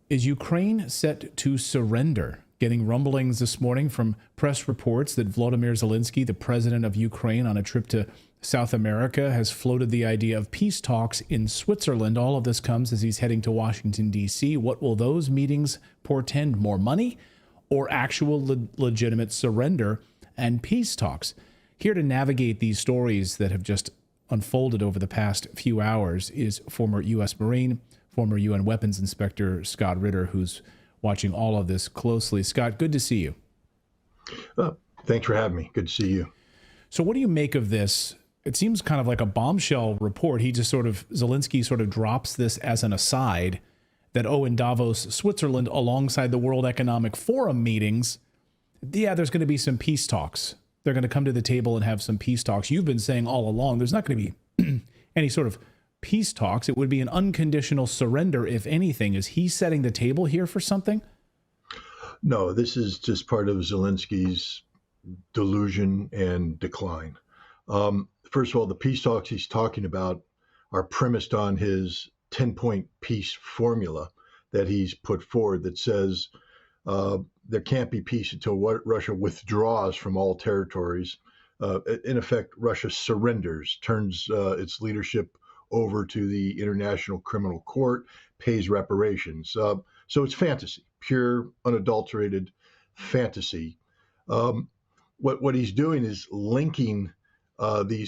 Is Ukraine set to surrender? Getting rumblings this morning from press reports that Volodymyr Zelensky, the president of Ukraine, on a trip to South America, has floated the idea of peace talks in Switzerland. All of this comes as he's heading to Washington, D.C. What will those meetings portend? More money or actual legitimate surrender and peace talks? Here to navigate these stories that have just unfolded over the past few hours is former U.S. Marine, former UN Weapons Inspector Scott Ritter, who's watching all of this closely. Scott, good to see you. Thanks for having me. Good to see you. So what do you make of this? It seems kind of like a bombshell report. Zelensky sort of drops this as an aside that, in Davos, Switzerland, alongside the World Economic Forum meetings, there's going to be some peace talks. They're going to come to the table and have some peace talks. You've been saying all along there's not going to be any sort of peace talks. It would be an unconditional surrender, if anything. Is he setting the table here for something? No, this is just part of Zelensky's delusion and decline. First of all, the peace talks he's talking about are premised on his 10-point peace formula that he's put forward that says there can't be peace until Russia withdraws from all territories. In effect, Russia surrenders, turns its leadership over to the International Criminal Court, pays reparations. So it's fantasy, pure, unadulterated fantasy. What he's doing is linking the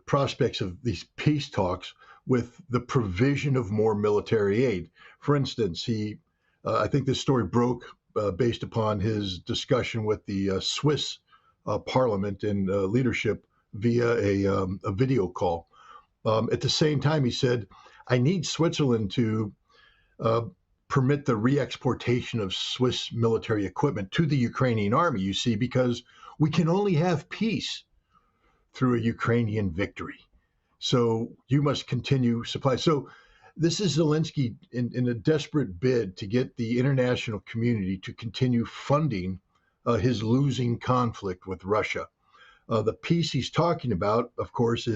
prospects of these peace talks with the provision of more military aid. For instance, I think this story broke based upon his discussion with the Swiss parliament and leadership via a video call. At the same time, he said, I need Switzerland to permit the re-exportation of Swiss military equipment to the Ukrainian army, you see, because we can only have peace through a Ukrainian victory. So you must continue supply. So this is Zelensky in a desperate bid to get the international community to continue funding his losing conflict with Russia. The peace he's talking about, of course,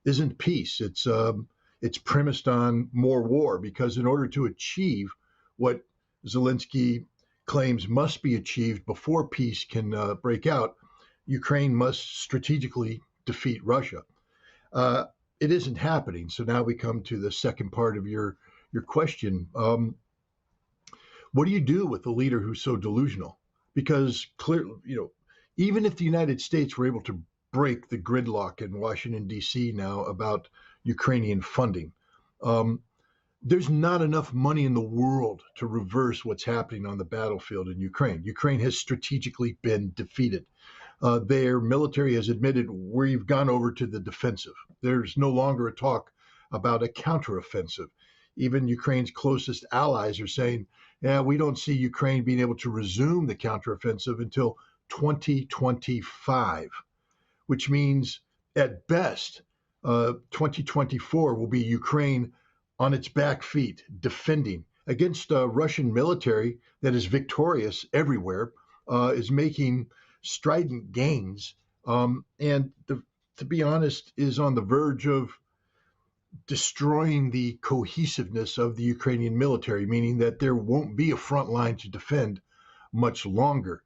isn't peace. It's premised on more war, because in order to achieve what Zelensky claims must be achieved before peace can break out, Ukraine must strategically defeat Russia. It isn't happening. So now we come to the second part of your question. What do you do with a leader who's so delusional? Because clearly, even if the United States were able to break the gridlock in Washington, D.C. now about Ukrainian funding, there's not enough money in the world to reverse what's happening on the battlefield in Ukraine. Ukraine has strategically been defeated. Their military has admitted we've gone over to the defensive. There's no longer a talk about a counteroffensive. Even Ukraine's closest allies are saying, we don't see Ukraine being able to resume the counteroffensive until 2025, which means at best, 2024 will be Ukraine on its back feet, defending against a Russian military that is victorious everywhere, is making strident gains, and to be honest, is on the verge of destroying the cohesiveness of the Ukrainian military, meaning that there won't be a front line to defend much longer.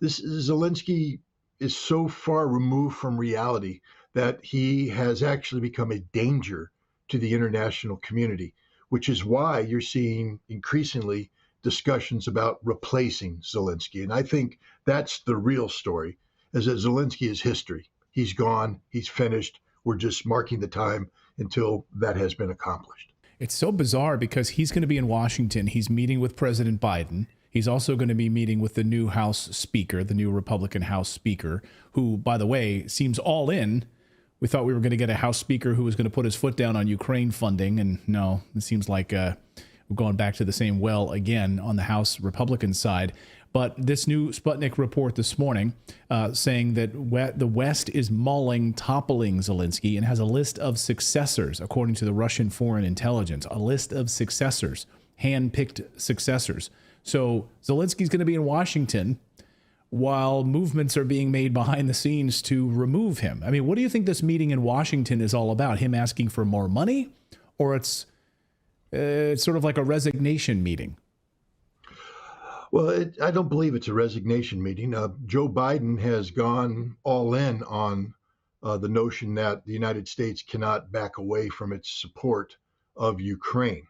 Zelensky is so far removed from reality that he has actually become a danger to the international community, which is why you're seeing increasingly discussions about replacing Zelensky. And I think that's the real story, is that Zelensky is history. He's gone, he's finished. We're just marking the time until that has been accomplished. It's so bizarre because he's going to be in Washington. He's meeting with President Biden. He's also going to be meeting with the new House Speaker, the new Republican House Speaker, who, by the way, seems all in. We thought we were going to get a House Speaker who was going to put his foot down on Ukraine funding. And no, it seems like we're going back to the same well again on the House Republican side. But this new Sputnik report this morning saying that the West is mulling toppling Zelensky and has a list of successors, according to the Russian Foreign Intelligence, a list of successors, hand-picked successors. So Zelensky's going to be in Washington while movements are being made behind the scenes to remove him. I mean, what do you think this meeting in Washington is all about? Him asking for more money? Or it's It's sort of like a resignation meeting. Well, I don't believe it's a resignation meeting. Joe Biden has gone all in on the notion that the United States cannot back away from its support of Ukraine,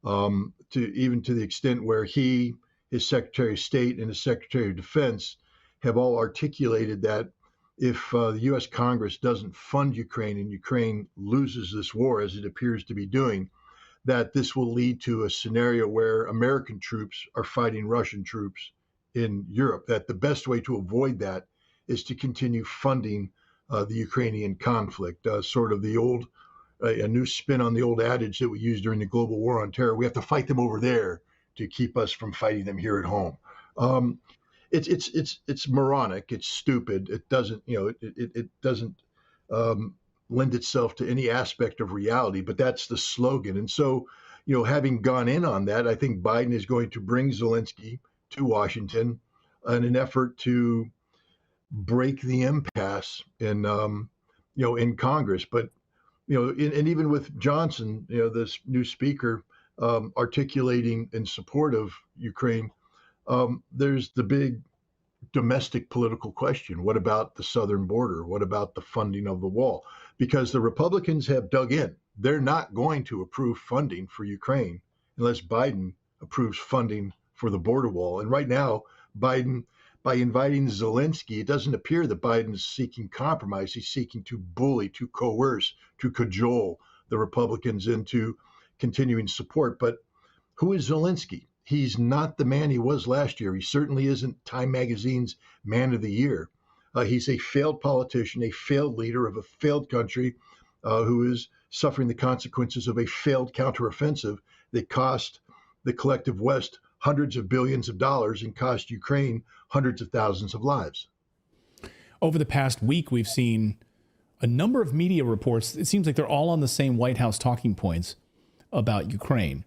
to even to the extent where he, his Secretary of State, and his Secretary of Defense have all articulated that if the U.S. Congress doesn't fund Ukraine and Ukraine loses this war, as it appears to be doing, that this will lead to a scenario where American troops are fighting Russian troops in Europe, that the best way to avoid that is to continue funding the Ukrainian conflict, sort of the old, a new spin on the old adage that we used during the global war on terror. We have to fight them over there to keep us from fighting them here at home. Um, it's moronic. It's stupid. It doesn't, it doesn't lend itself to any aspect of reality, but that's the slogan. And so, having gone in on that, I think Biden is going to bring Zelensky to Washington in an effort to break the impasse in Congress. But, and even with Johnson, this new speaker articulating in support of Ukraine, there's the big domestic political question. What about the southern border? What about the funding of the wall? Because the Republicans have dug in. They're not going to approve funding for Ukraine unless Biden approves funding for the border wall. And right now, Biden, by inviting Zelensky, it doesn't appear that Biden's seeking compromise. He's seeking to bully, to coerce, to cajole the Republicans into continuing support. But who is Zelensky? He's not the man he was last year. He certainly isn't Time Magazine's Man of the Year. He's a failed politician, a failed leader of a failed country who is suffering the consequences of a failed counteroffensive that cost the collective West hundreds of billions of dollars and cost Ukraine hundreds of thousands of lives. Over the past week, we've seen a number of media reports. It seems like they're all on the same White House talking points about Ukraine.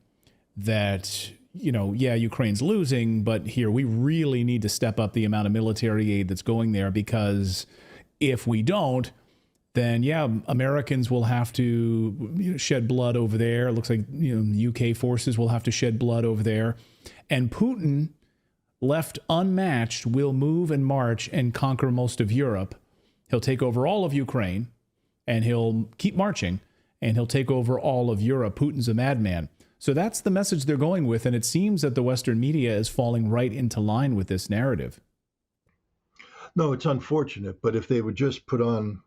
That, Ukraine's losing, but here we really need to step up the amount of military aid that's going there, because if we don't, then Americans will have to shed blood over there. It looks like UK forces will have to shed blood over there, and Putin, left unmatched, will move and march and conquer most of Europe. He'll take over all of Ukraine, and he'll keep marching, and he'll take over all of Europe. Putin's a madman. So that's the message they're going with, and it seems that the Western media is falling right into line with this narrative. No, it's unfortunate, but if they would just put on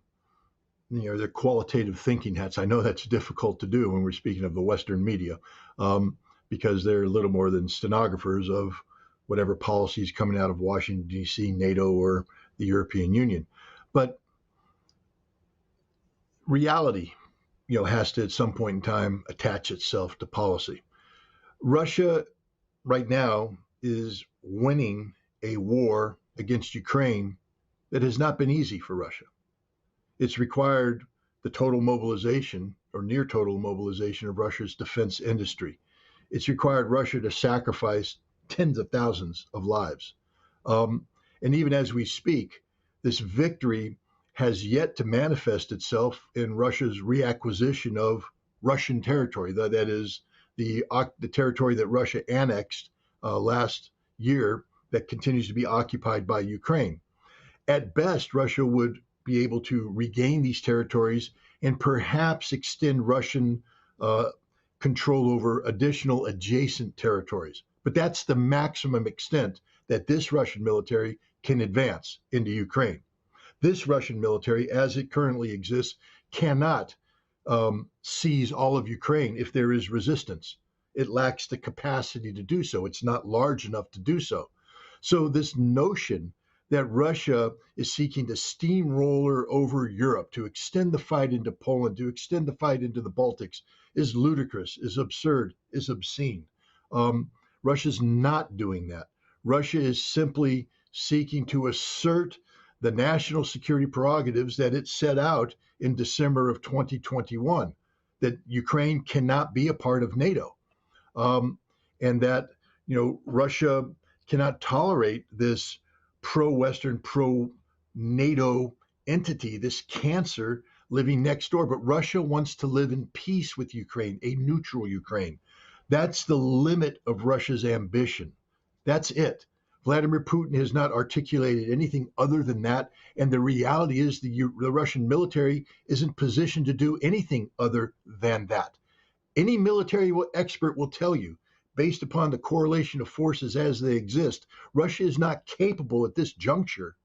their qualitative thinking hats. I know that's difficult to do when we're speaking of the Western media, because they're little more than stenographers of whatever policies coming out of Washington, D.C., NATO, or the European Union. But reality, has to at some point in time attach itself to policy. Russia right now is winning a war against Ukraine that has not been easy for Russia. It's required the total mobilization or near total mobilization of Russia's defense industry. It's required Russia to sacrifice tens of thousands of lives. And even as we speak, this victory has yet to manifest itself in Russia's reacquisition of Russian territory. That is the territory that Russia annexed last year that continues to be occupied by Ukraine. At best, Russia would be able to regain these territories and perhaps extend Russian control over additional adjacent territories. But that's the maximum extent that this Russian military can advance into Ukraine. This Russian military, as it currently exists, cannot seize all of Ukraine if there is resistance. It lacks the capacity to do so. It's not large enough to do so. So this notion that Russia is seeking to steamroller over Europe, to extend the fight into Poland, to extend the fight into the Baltics, is ludicrous, is absurd, is obscene. Russia's not doing that. Russia is simply seeking to assert the national security prerogatives that it set out in December of 2021, that Ukraine cannot be a part of NATO, and that Russia cannot tolerate this pro-Western, pro-NATO entity, this cancer living next door. But Russia wants to live in peace with Ukraine, a neutral Ukraine. That's the limit of Russia's ambition. That's it. Vladimir Putin has not articulated anything other than that. And the reality is the Russian military isn't positioned to do anything other than that. Any military expert will tell you, based upon the correlation of forces as they exist, Russia is not capable at this juncture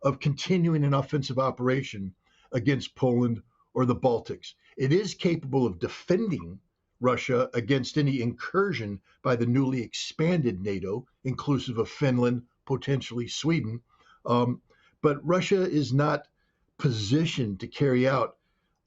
of continuing an offensive operation against Poland or the Baltics. It is capable of defending Russia against any incursion by the newly expanded NATO, inclusive of Finland, potentially Sweden. But Russia is not positioned to carry out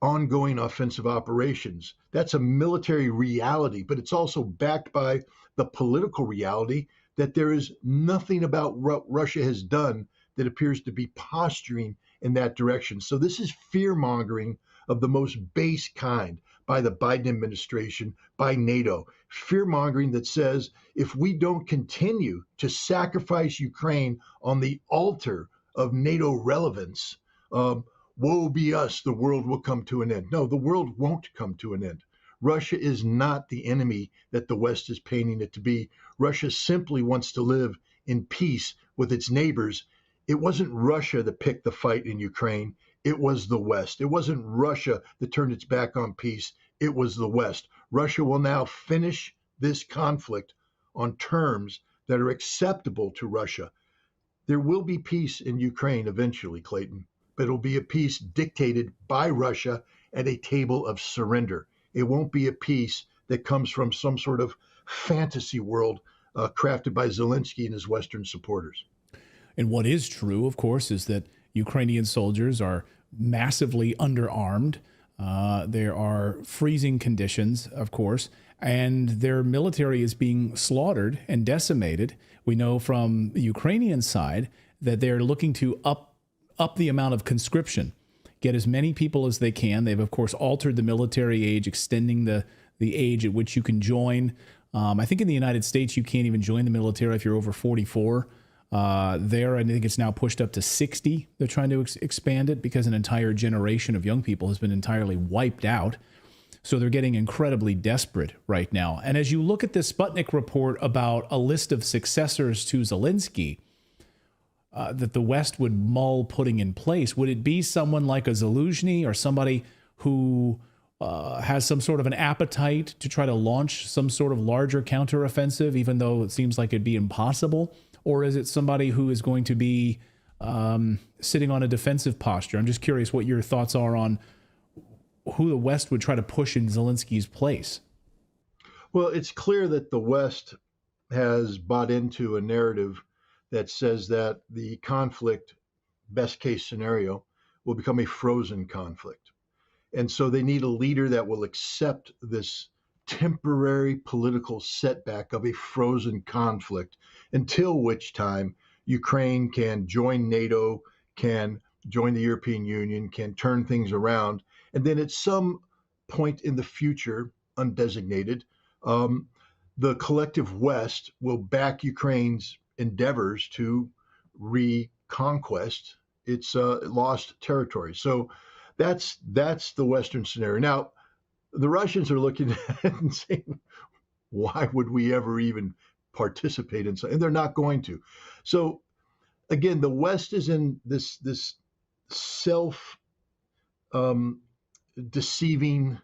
ongoing offensive operations. That's a military reality, but it's also backed by the political reality that there is nothing about what Russia has done that appears to be posturing in that direction. So this is fear mongering of the most base kind by the Biden administration, by NATO. Fear mongering that says if we don't continue to sacrifice Ukraine on the altar of NATO relevance, woe be us, the world will come to an end. No, the world won't come to an end. Russia is not the enemy that the West is painting it to be. Russia simply wants to live in peace with its neighbors. It wasn't Russia that picked the fight in Ukraine. It was the West. It wasn't Russia that turned its back on peace. It was the West. Russia will now finish this conflict on terms that are acceptable to Russia. There will be peace in Ukraine eventually, Clayton, but it'll be a peace dictated by Russia at a table of surrender. It won't be a peace that comes from some sort of fantasy world crafted by Zelensky and his Western supporters. And what is true, of course, is that Ukrainian soldiers are massively underarmed. There are freezing conditions, of course, and their military is being slaughtered and decimated. We know from the Ukrainian side that they're looking to up the amount of conscription, get as many people as they can. They've, of course, altered the military age, extending the age at which you can join. I think in the United States, you can't even join the military if you're over 44. There, I think it's now pushed up to 60. They're trying to expand it because an entire generation of young people has been entirely wiped out. So they're getting incredibly desperate right now. And as you look at this Sputnik report about a list of successors to Zelensky that the West would mull putting in place, would it be someone like a Zaluzhny or somebody who has some sort of an appetite to try to launch some sort of larger counteroffensive, even though it seems like it'd be impossible? Or is it somebody who is going to be sitting on a defensive posture? I'm just curious what your thoughts are on who the West would try to push in Zelensky's place. Well, it's clear that the West has bought into a narrative that says that the conflict, best case scenario, will become a frozen conflict. And so they need a leader that will accept this temporary political setback of a frozen conflict, until which time Ukraine can join NATO, can join the European Union, can turn things around. And then at some point in the future, undesignated, the collective West will back Ukraine's endeavors to reconquest its lost territory. So that's the Western scenario. Now, the Russians are looking at it and saying, why would we ever even participate in something? And they're not going to. So again, the West is in this self deceiving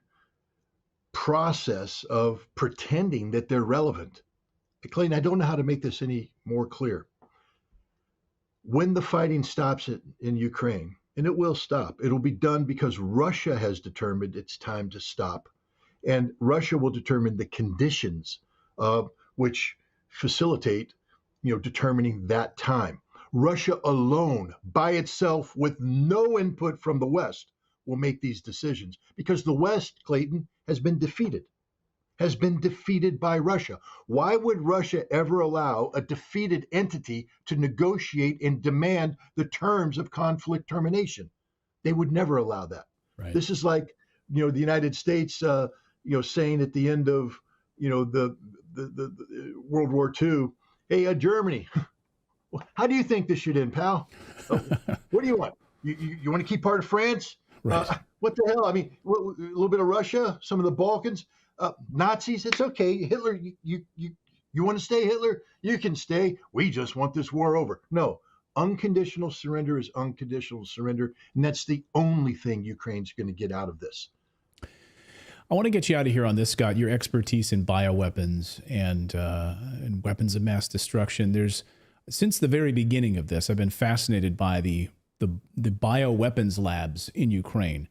process of pretending that they're relevant. Clayton, I don't know how to make this any more clear. When the fighting stops in Ukraine, and it will stop, it'll be done because Russia has determined it's time to stop. And Russia will determine the conditions which facilitate, determining that time. Russia alone, by itself, with no input from the West, will make these decisions because the West, Clayton, has been defeated by Russia. Why would Russia ever allow a defeated entity to negotiate and demand the terms of conflict termination? They would never allow that. Right. This is like, the United States, saying at the end of, the World War II, hey, Germany, how do you think this should end, pal? What do you want? You want to keep part of France? Right. What the hell? I mean, a little bit of Russia, some of the Balkans. Nazis, it's okay. Hitler, you want to stay, Hitler? You can stay. We just want this war over. No, unconditional surrender is unconditional surrender, and that's the only thing Ukraine's going to get out of this. I want to get you out of here on this, Scott. Your expertise in bioweapons and weapons of mass destruction. Since the very beginning of this, I've been fascinated by the bioweapons labs in Ukraine.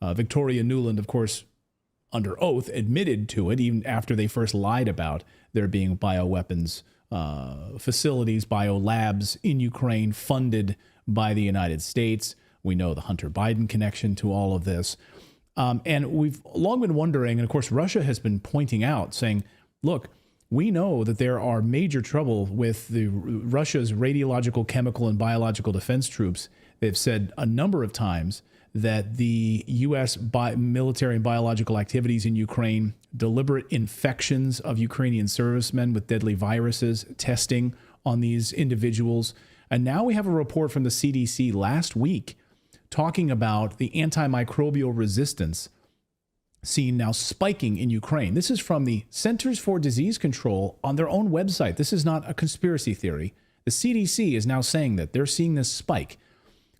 Victoria Nuland, of course, under oath, admitted to it, even after they first lied about there being bioweapons facilities, biolabs in Ukraine funded by the United States. We know the Hunter Biden connection to all of this. And we've long been wondering, and of course, Russia has been pointing out, saying, look, we know that there are major trouble with Russia's radiological, chemical, and biological defense troops. They've said a number of times that the U.S. military and biological activities in Ukraine, deliberate infections of Ukrainian servicemen with deadly viruses, testing on these individuals. And now we have a report from the CDC last week talking about the antimicrobial resistance seen now spiking in Ukraine. This is from the Centers for Disease Control on their own website. This is not a conspiracy theory. The CDC is now saying that they're seeing this spike.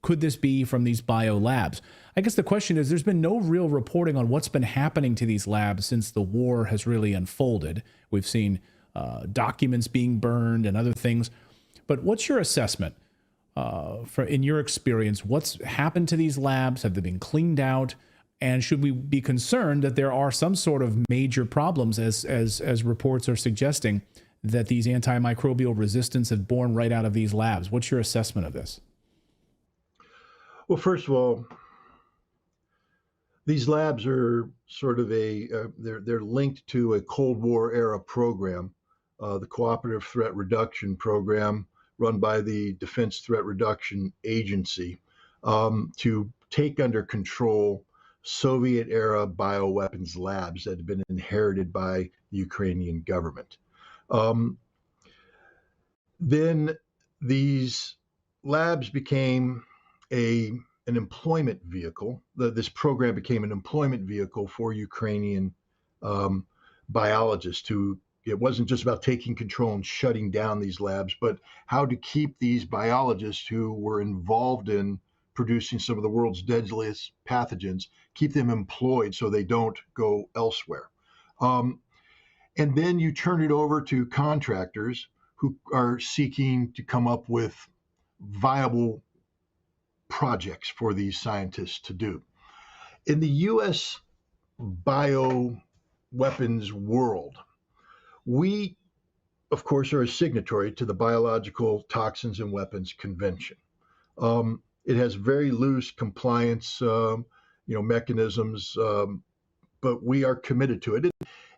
Could this be from these biolabs? I guess the question is, there's been no real reporting on what's been happening to these labs since the war has really unfolded. We've seen documents being burned and other things. But what's your assessment? In your experience, what's happened to these labs? Have they been cleaned out? And should we be concerned that there are some sort of major problems, as reports are suggesting, that these antimicrobial resistance have born right out of these labs? What's your assessment of this? Well, first of all, these labs are sort of they're linked to a Cold War era program, the Cooperative Threat Reduction Program, run by the Defense Threat Reduction Agency, to take under control Soviet-era bioweapons labs that had been inherited by the Ukrainian government. Then these labs became an employment vehicle. This program became an employment vehicle for Ukrainian biologists who. It wasn't just about taking control and shutting down these labs, but how to keep these biologists who were involved in producing some of the world's deadliest pathogens, keep them employed so they don't go elsewhere. And then you turn it over to contractors who are seeking to come up with viable projects for these scientists to do. In the U.S. bioweapons world, we, of course, are a signatory to the Biological Toxins and Weapons Convention. It has very loose compliance, mechanisms, but we are committed to it.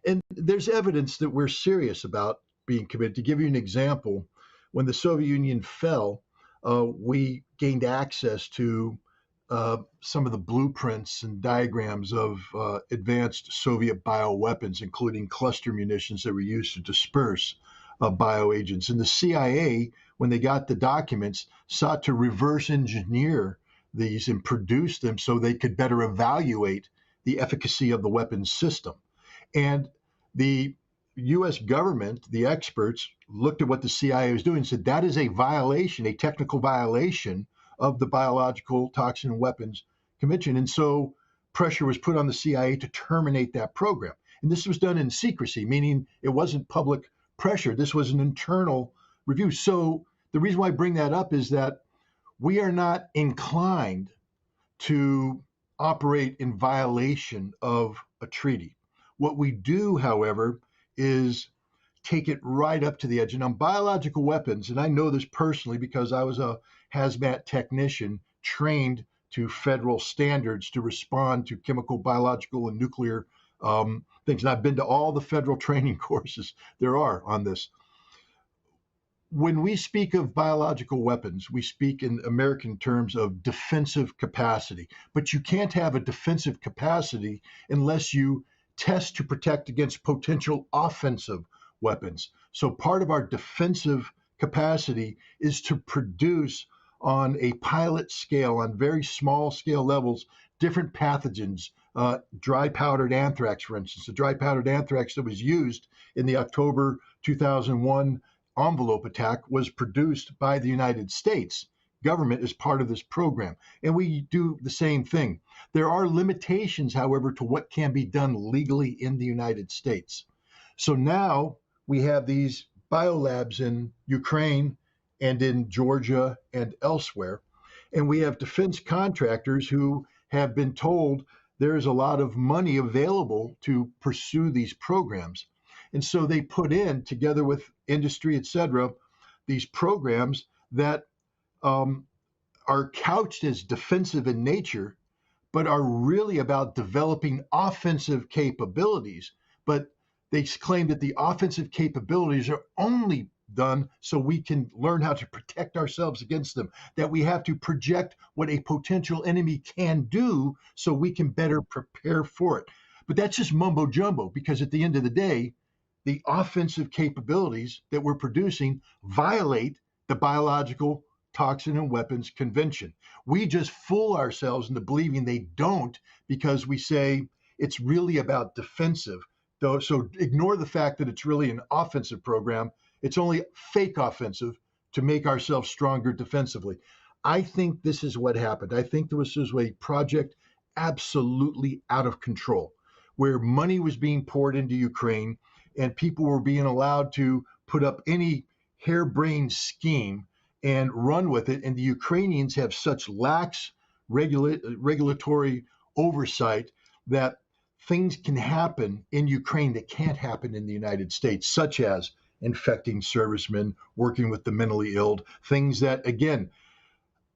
And there's evidence that we're serious about being committed. To give you an example, when the Soviet Union fell, we gained access to some of the blueprints and diagrams of advanced Soviet bioweapons, including cluster munitions that were used to disperse bioagents. And the CIA, when they got the documents, sought to reverse engineer these and produce them so they could better evaluate the efficacy of the weapons system. And the U.S. government, the experts, looked at what the CIA was doing and said that is a violation, a technical violation of the Biological Toxin and Weapons Convention. And so pressure was put on the CIA to terminate that program. And this was done in secrecy, meaning it wasn't public pressure. This was an internal review. So the reason why I bring that up is that we are not inclined to operate in violation of a treaty. What we do, however, is take it right up to the edge. And on biological weapons, and I know this personally because I was a hazmat technician trained to federal standards to respond to chemical, biological, and nuclear things. And I've been to all the federal training courses there are on this. When we speak of biological weapons, we speak in American terms of defensive capacity. But you can't have a defensive capacity unless you test to protect against potential offensive weapons. So part of our defensive capacity is to produce on a pilot scale, on very small scale levels, different pathogens, dry powdered anthrax, for instance. The dry powdered anthrax that was used in the October 2001 envelope attack was produced by the United States government as part of this program. And we do the same thing. There are limitations, however, to what can be done legally in the United States. So now we have these biolabs in Ukraine and in Georgia and elsewhere. And we have defense contractors who have been told there is a lot of money available to pursue these programs. And so they put in, together with industry, et cetera, these programs that are couched as defensive in nature, but are really about developing offensive capabilities. But they claim that the offensive capabilities are only done so we can learn how to protect ourselves against them, that we have to project what a potential enemy can do so we can better prepare for it. But that's just mumbo jumbo, because at the end of the day, the offensive capabilities that we're producing violate the Biological Toxin and Weapons Convention. We just fool ourselves into believing they don't because we say it's really about defensive. So ignore the fact that it's really an offensive program. It's only fake offensive to make ourselves stronger defensively. I think this is what happened. I think this was a project absolutely out of control, where money was being poured into Ukraine and people were being allowed to put up any harebrained scheme and run with it. And the Ukrainians have such lax regulatory oversight that things can happen in Ukraine that can't happen in the United States, such as infecting servicemen, working with the mentally ill, things that, again,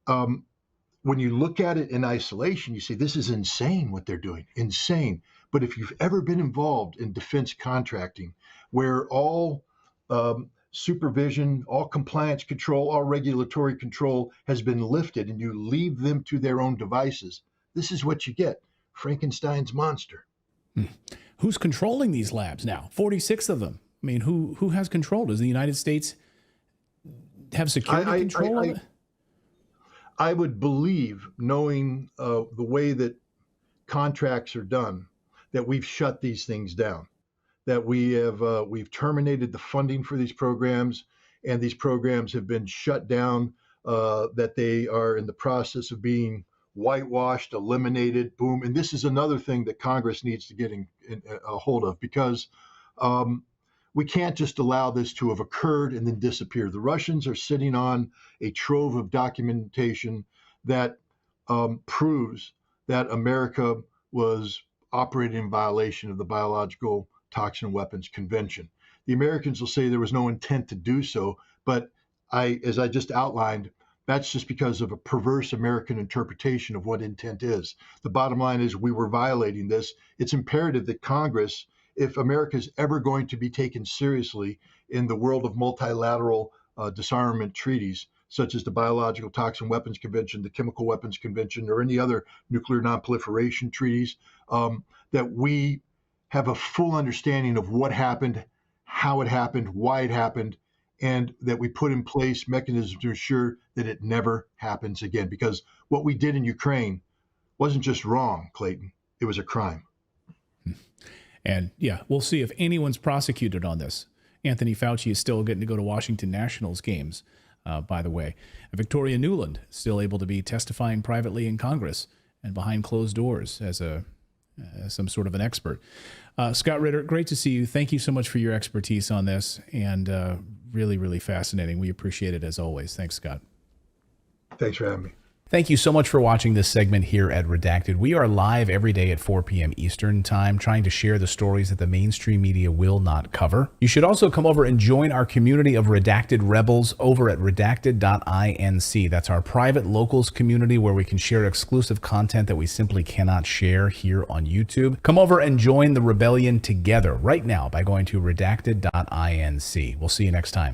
when you look at it in isolation, you say, this is insane what they're doing, insane. But if you've ever been involved in defense contracting, where all supervision, all compliance control, all regulatory control has been lifted and you leave them to their own devices, this is what you get, Frankenstein's monster. Who's controlling these labs now? 46 of them. I mean, who has control? Does the United States have security control of it? I would believe, knowing the way that contracts are done, that we've shut these things down, that we've terminated the funding for these programs, and these programs have been shut down, that they are in the process of being whitewashed, eliminated, boom. And this is another thing that Congress needs to get in a hold of, because we can't just allow this to have occurred and then disappear. The Russians are sitting on a trove of documentation that proves that America was operating in violation of the Biological Toxin Weapons Convention. The Americans will say there was no intent to do so, but as I just outlined, that's just because of a perverse American interpretation of what intent is. The bottom line is we were violating this. It's imperative that Congress, if America is ever going to be taken seriously in the world of multilateral disarmament treaties, such as the Biological Toxin Weapons Convention, the Chemical Weapons Convention, or any other nuclear nonproliferation treaties, that we have a full understanding of what happened, how it happened, why it happened, and that we put in place mechanisms to ensure that it never happens again. Because what we did in Ukraine wasn't just wrong, Clayton, it was a crime. And yeah, we'll see if anyone's prosecuted on this. Anthony Fauci is still getting to go to Washington Nationals games, by the way. Victoria Nuland still able to be testifying privately in Congress and behind closed doors as some sort of an expert. Scott Ritter, great to see you. Thank you so much for your expertise on this, and really, really fascinating. We appreciate it as always. Thanks, Scott. Thanks for having me. Thank you so much for watching this segment here at Redacted. We are live every day at 4 p.m. Eastern Time, trying to share the stories that the mainstream media will not cover. You should also come over and join our community of Redacted Rebels over at redacted.inc. That's our private locals community where we can share exclusive content that we simply cannot share here on YouTube. Come over and join the rebellion together right now by going to redacted.inc. We'll see you next time.